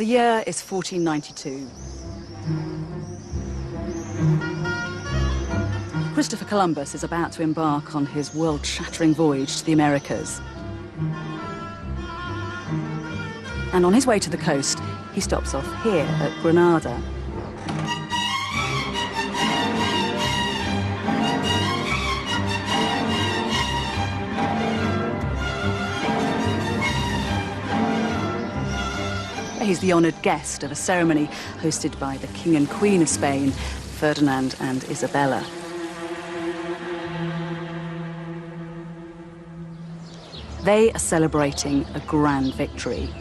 The year is 1492. Christopher Columbus is about to embark on his world-shattering voyage to the Americas. And on his way to the coast, he stops off here at Granada. He's the honoured guest of a ceremony hosted by the King and Queen of Spain, Ferdinand and Isabella. They are celebrating a grand victory.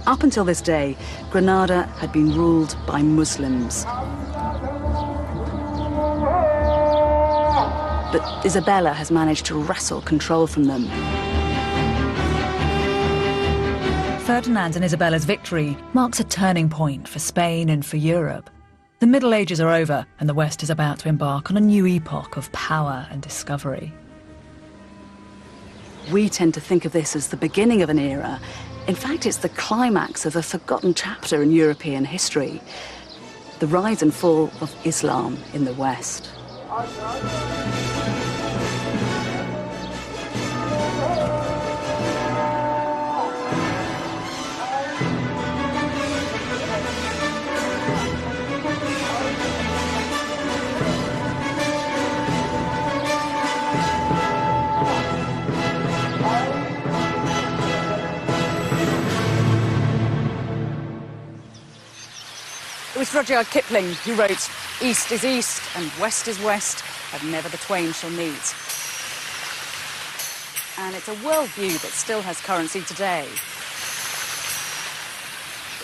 Up until this day, Granada had been ruled by Muslims. But Isabella has managed to wrestle control from them. Ferdinand and Isabella's victory marks a turning point for Spain and for Europe. The Middle Ages are over, and the West is about to embark on a new epoch of power and discovery. We tend to think of this as the beginning of an era. In fact, it's the climax of a forgotten chapter in European history: the rise and fall of Islam in the West. It was Rudyard Kipling who wrote, "East is east and west is west, and never the twain shall meet." And it's a worldview that still has currency today.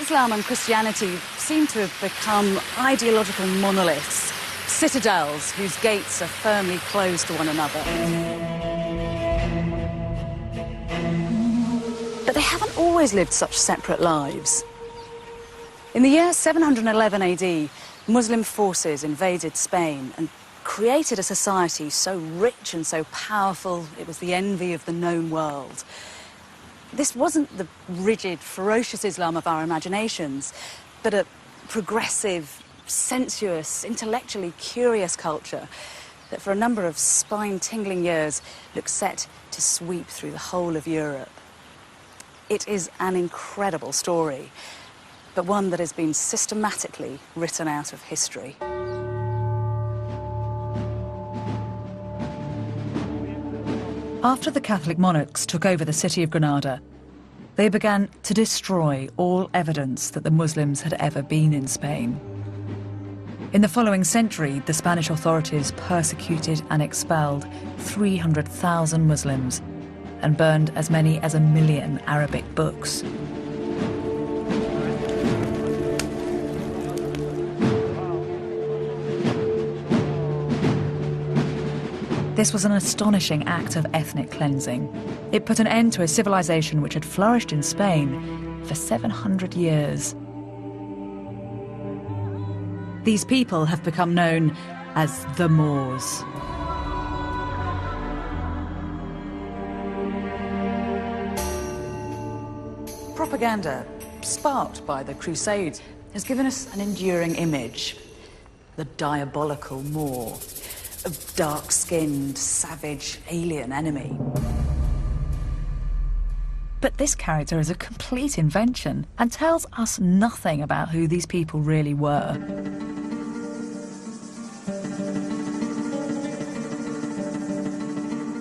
Islam and Christianity seem to have become ideological monoliths, citadels whose gates are firmly closed to one another. But they haven't always lived such separate lives. In the year 711 AD, Muslim forces invaded Spain and created a society so rich and so powerful it was the envy of the known world. This wasn't the rigid, ferocious Islam of our imaginations, but a progressive, sensuous, intellectually curious culture that for a number of spine-tingling years looked set to sweep through the whole of Europe. It is an incredible story, but one that has been systematically written out of history. After the Catholic monarchs took over the city of Granada, they began to destroy all evidence that the Muslims had ever been in Spain. In the following century, the Spanish authorities persecuted and expelled 300,000 Muslims and burned as many as 1 million Arabic books. This was an astonishing act of ethnic cleansing. It put an end to a civilization which had flourished in Spain for 700 years. These people have become known as the Moors. Propaganda, sparked by the Crusades, has given us an enduring image: the diabolical Moor, a dark-skinned, savage, alien enemy. But this character is a complete invention and tells us nothing about who these people really were.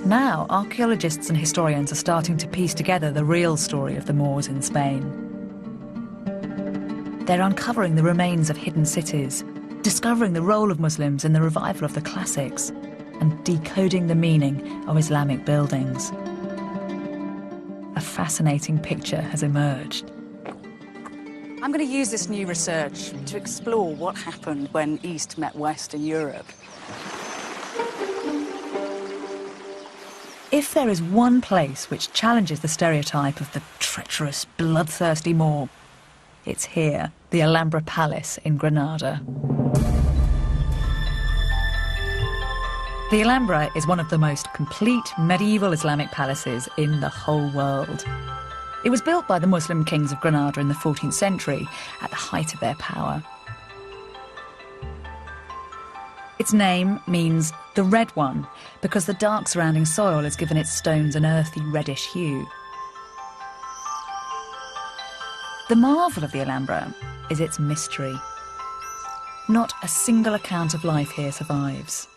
Now, archaeologists and historians are starting to piece together the real story of the Moors in Spain. They're uncovering the remains of hidden cities, discovering the role of Muslims in the revival of the classics, and decoding the meaning of Islamic buildings. A fascinating picture has emerged. I'm going to use this new research to explore what happened when East met West in Europe. If there is one place which challenges the stereotype of the treacherous, bloodthirsty Moor, it's here, the Alhambra Palace in Granada. The Alhambra is one of the most complete medieval Islamic palaces in the whole world. It was built by the Muslim kings of Granada in the 14th century at the height of their power. Its name means the red one because the dark surrounding soil has given its stones an earthy reddish hue. The marvel of the Alhambra is its mystery. Not a single account of life here survives.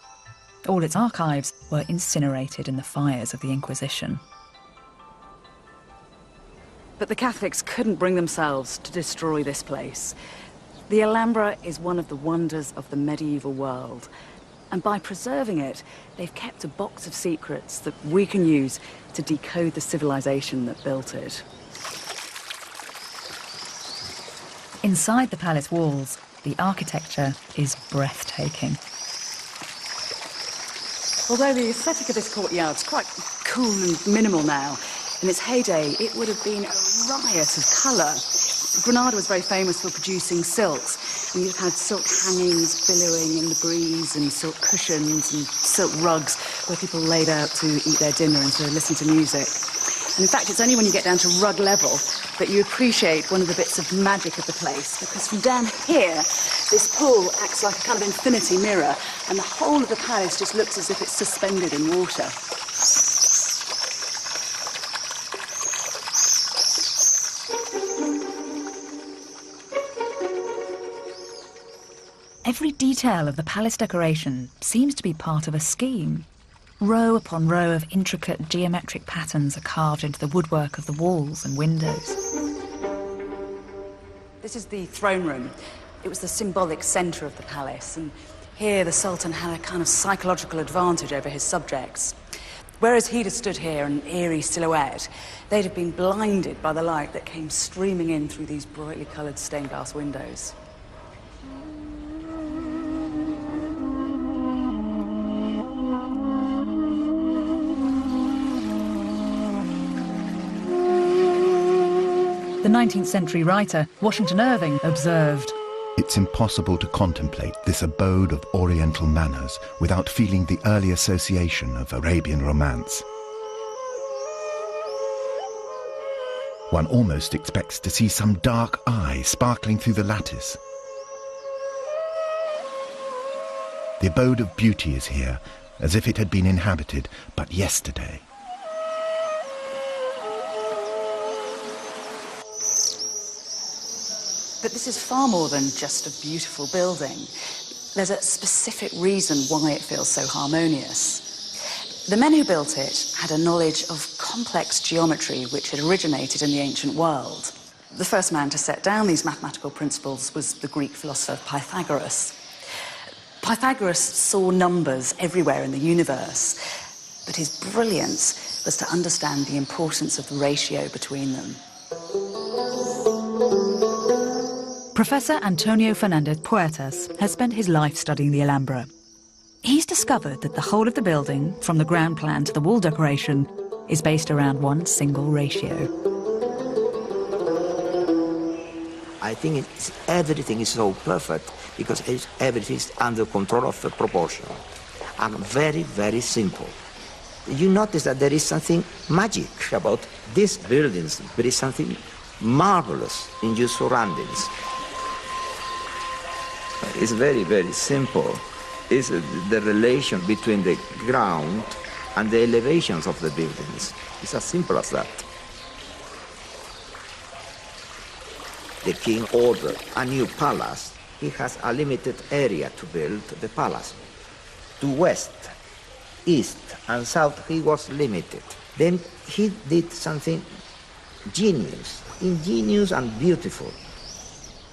All its archives were incinerated in the fires of the Inquisition. But the Catholics couldn't bring themselves to destroy this place. The Alhambra is one of the wonders of the medieval world. And by preserving it, they've kept a box of secrets that we can use to decode the civilization that built it. Inside the palace walls, the architecture is breathtaking. Although the aesthetic of this courtyard is quite cool and minimal now, in its heyday, it would have been a riot of colour. Granada was very famous for producing silks, and you've had silk hangings billowing in the breeze, and silk cushions and silk rugs where people laid out to eat their dinner and to listen to music. And in fact, it's only when you get down to rug level that you appreciate one of the bits of magic of the place, because from down here, this pool acts like a kind of infinity mirror, and the whole of the palace just looks as if it's suspended in water. Every detail of the palace decoration seems to be part of a scheme. Row upon row of intricate geometric patterns are carved into the woodwork of the walls and windows. This is the throne room. It was the symbolic centre of the palace, and here the Sultan had a kind of psychological advantage over his subjects. Whereas he'd have stood here, an eerie silhouette, they'd have been blinded by the light that came streaming in through these brightly coloured stained glass windows. The 19th century writer Washington Irving observed, "It's impossible to contemplate this abode of Oriental manners without feeling the early association of Arabian romance. One almost expects to see some dark eye sparkling through the lattice. The abode of beauty is here, as if it had been inhabited but yesterday." But this is far more than just a beautiful building. There's a specific reason why it feels so harmonious. The men who built it had a knowledge of complex geometry which had originated in the ancient world. The first man to set down these mathematical principles was the Greek philosopher Pythagoras. Pythagoras saw numbers everywhere in the universe, but his brilliance was to understand the importance of the ratio between them. Professor Antonio Fernandez Puertas has spent his life studying the Alhambra. He's discovered that the whole of the building, from the ground plan to the wall decoration, is based around one single ratio. I think everything is so perfect because everything is under control of the proportion and very, very simple. You notice that there is something magic about these buildings. There is something marvelous in your surroundings. It's very, very simple. It's the relation between the ground and the elevations of the buildings. It's as simple as that. The king ordered a new palace. He has a limited area to build the palace. To west, east, and south, he was limited. Then he did something ingenious and beautiful.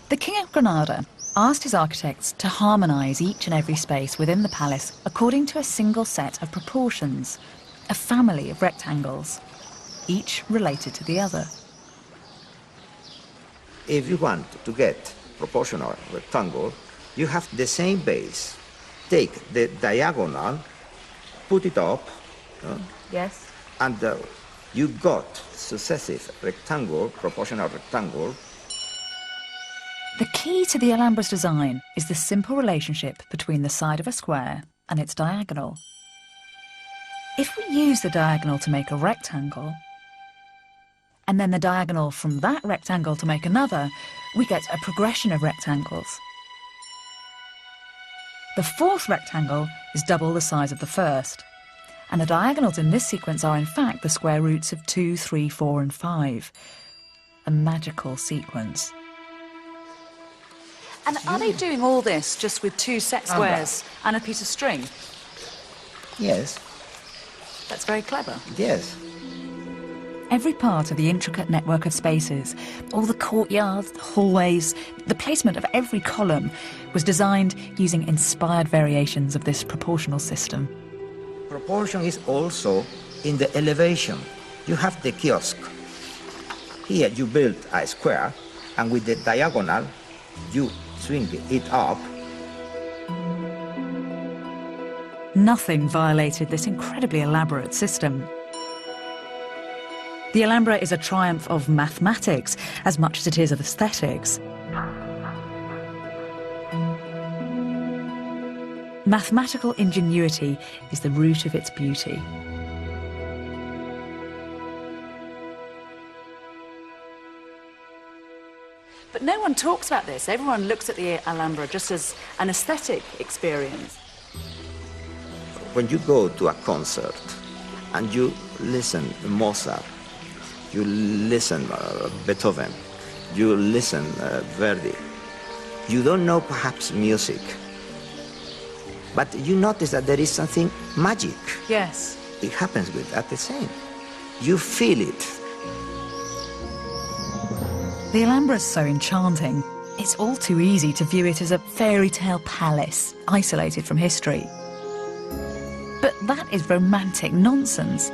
The King of Granada asked his architects to harmonise each and every space within the palace according to a single set of proportions, a family of rectangles, each related to the other. If you want to get proportional rectangle, you have the same base. Take the diagonal, put it up, Yes. and you got successive rectangle, proportional rectangle. The key to the Alhambra's design is the simple relationship between the side of a square and its diagonal. If we use the diagonal to make a rectangle, and then the diagonal from that rectangle to make another, we get a progression of rectangles. The fourth rectangle is double the size of the first, and the diagonals in this sequence are in fact the square roots of 2, 3, 4 and 5. A magical sequence. And are they doing all this just with 2 set squares and a piece of string? Yes, That's very clever. yes. Every part of the intricate network of spaces, all the courtyards, the hallways, the placement of every column was designed using inspired variations of this proportional system. Proportion is also in the elevation. You have the kiosk. Here you build a square, and with the diagonal, you swing it up. Nothing violated this incredibly elaborate system. The Alhambra is a triumph of mathematics as much as it is of aesthetics. Mathematical ingenuity is the root of its beauty. But no one talks about this. Everyone looks at the Alhambra just as an aesthetic experience. When you go to a concert and you listen to Mozart, you listen Beethoven, you listen Verdi, you don't know perhaps music, but you notice that there is something magic. Yes. It happens with that the same. You feel it. The Alhambra is so enchanting, it's all too easy to view it as a fairy tale palace, isolated from history. But that is romantic nonsense.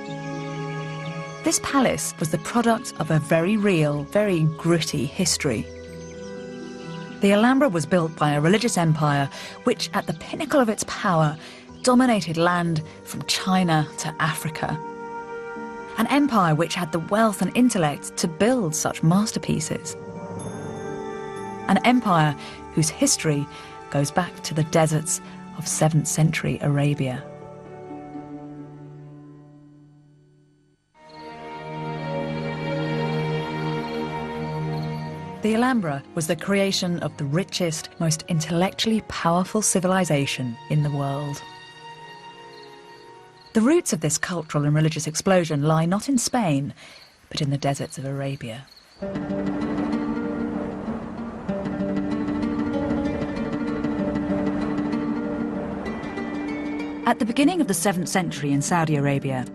This palace was the product of a very real, very gritty history. The Alhambra was built by a religious empire which, at the pinnacle of its power, dominated land from China to Africa. An empire which had the wealth and intellect to build such masterpieces. An empire whose history goes back to the deserts of 7th century Arabia. The Alhambra was the creation of the richest, most intellectually powerful civilization in the world. The roots of this cultural and religious explosion lie not in Spain, but in the deserts of Arabia. At the beginning of the 7th century in Saudi Arabia,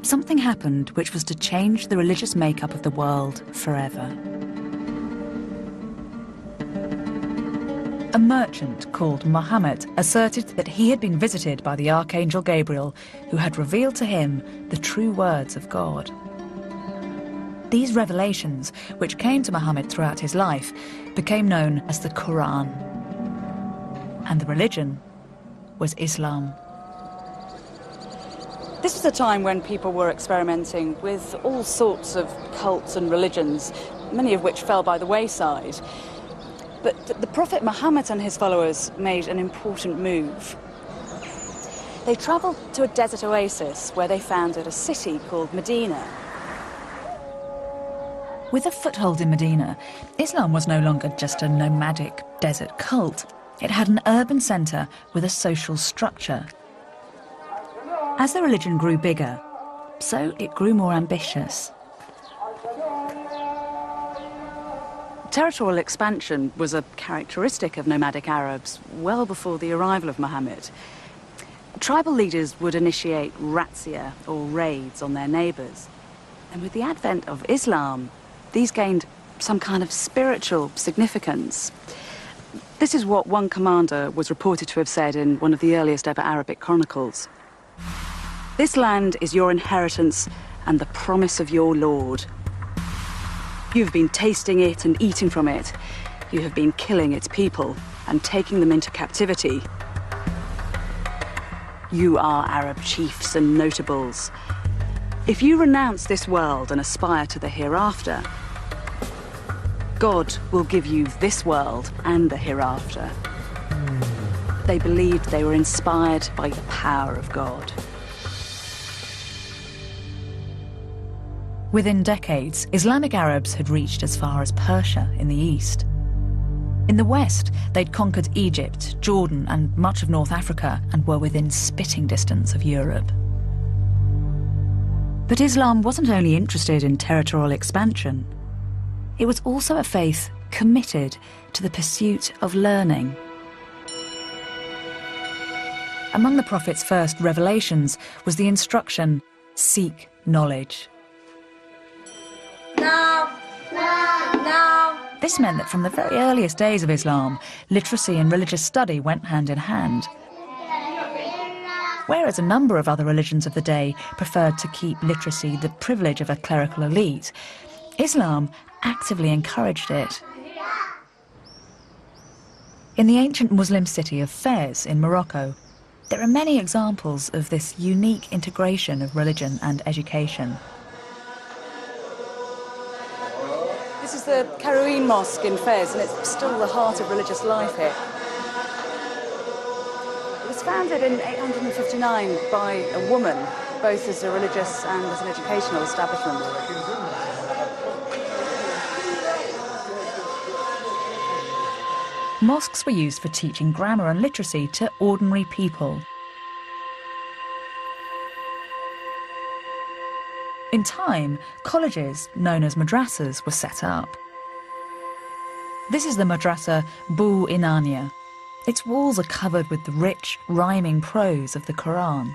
something happened which was to change the religious makeup of the world forever. A merchant called Muhammad asserted that he had been visited by the Archangel Gabriel, who had revealed to him the true words of God. These revelations, which came to Muhammad throughout his life, became known as the Quran. And the religion was Islam. This was a time when people were experimenting with all sorts of cults and religions, many of which fell by the wayside. But the Prophet Muhammad and his followers made an important move. They travelled to a desert oasis where they founded a city called Medina. With a foothold in Medina, Islam was no longer just a nomadic desert cult. It had an urban centre with a social structure. As the religion grew bigger, so it grew more ambitious. Territorial expansion was a characteristic of nomadic Arabs well before the arrival of Muhammad. Tribal leaders would initiate razzia or raids on their neighbours. And with the advent of Islam, these gained some kind of spiritual significance. This is what one commander was reported to have said in one of the earliest ever Arabic chronicles. "This land is your inheritance and the promise of your Lord. You've been tasting it and eating from it. You have been killing its people and taking them into captivity. You are Arab chiefs and notables. If you renounce this world and aspire to the hereafter, God will give you this world and the hereafter." They believed they were inspired by the power of God. Within decades, Islamic Arabs had reached as far as Persia in the east. In the west, they'd conquered Egypt, Jordan, and much of North Africa and were within spitting distance of Europe. But Islam wasn't only interested in territorial expansion. It was also a faith committed to the pursuit of learning. Among the Prophet's first revelations was the instruction, seek knowledge. No. This meant that from the very earliest days of Islam, literacy and religious study went hand in hand. Whereas a number of other religions of the day preferred to keep literacy the privilege of a clerical elite, Islam actively encouraged it. In the ancient Muslim city of Fez in Morocco, there are many examples of this unique integration of religion and education. This is the Karouin Mosque in Fez, and it's still the heart of religious life here. It was founded in 859 by a woman, both as a religious and as an educational establishment. Mosques were used for teaching grammar and literacy to ordinary people. In time, colleges, known as madrasas, were set up. This is the madrasa Bu Inania. Its walls are covered with the rich, rhyming prose of the Quran.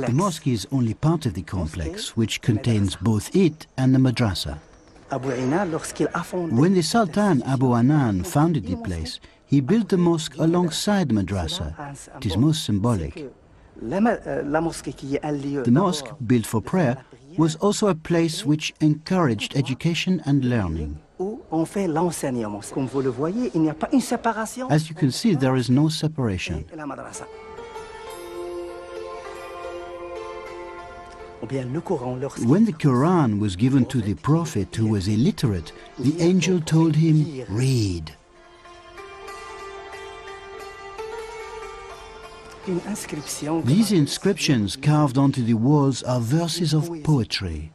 The mosque is only part of the complex, which contains both it and the madrasa. When the Sultan Abu Anan founded the place, he built the mosque alongside the madrasa. It is most symbolic. The mosque, built for prayer, was also a place which encouraged education and learning. As you can see, there is no separation. When the Quran was given to the Prophet who was illiterate, the angel told him, read. These inscriptions carved onto the walls are verses of poetry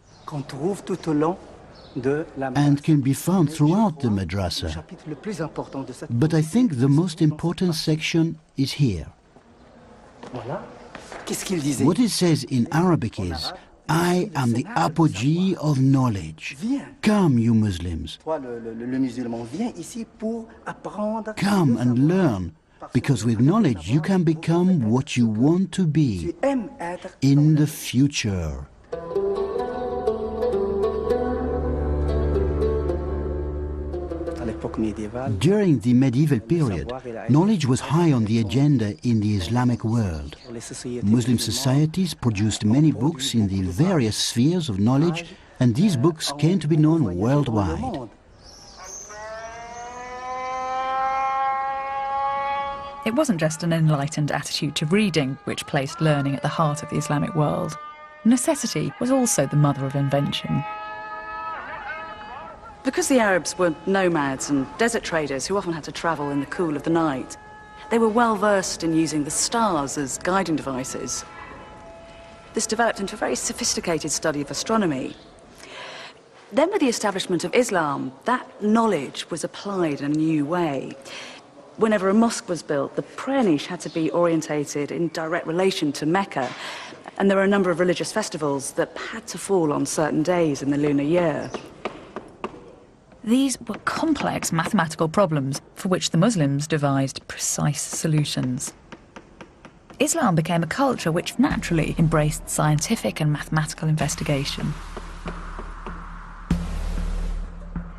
and can be found throughout the madrasa. But I think the most important section is here. What it says in Arabic is, I am the apogee of knowledge. Come, you Muslims. Come and learn, because with knowledge you can become what you want to be in the future. During the medieval period, knowledge was high on the agenda in the Islamic world. Muslim societies produced many books in the various spheres of knowledge, and these books came to be known worldwide. It wasn't just an enlightened attitude to reading which placed learning at the heart of the Islamic world. Necessity was also the mother of invention. Because the Arabs were nomads and desert traders who often had to travel in the cool of the night, they were well versed in using the stars as guiding devices. This developed into a very sophisticated study of astronomy. Then with the establishment of Islam, that knowledge was applied in a new way. Whenever a mosque was built, the prayer niche had to be orientated in direct relation to Mecca, and there were a number of religious festivals that had to fall on certain days in the lunar year. These were complex mathematical problems for which the Muslims devised precise solutions. Islam became a culture which naturally embraced scientific and mathematical investigation.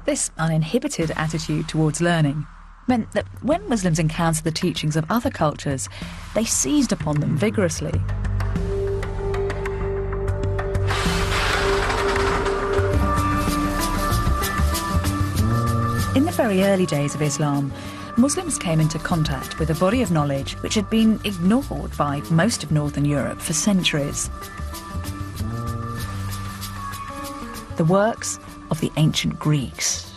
This uninhibited attitude towards learning meant that when Muslims encountered the teachings of other cultures, they seized upon them vigorously. In the very early days of Islam, Muslims came into contact with a body of knowledge which had been ignored by most of Northern Europe for centuries. The works of the ancient Greeks.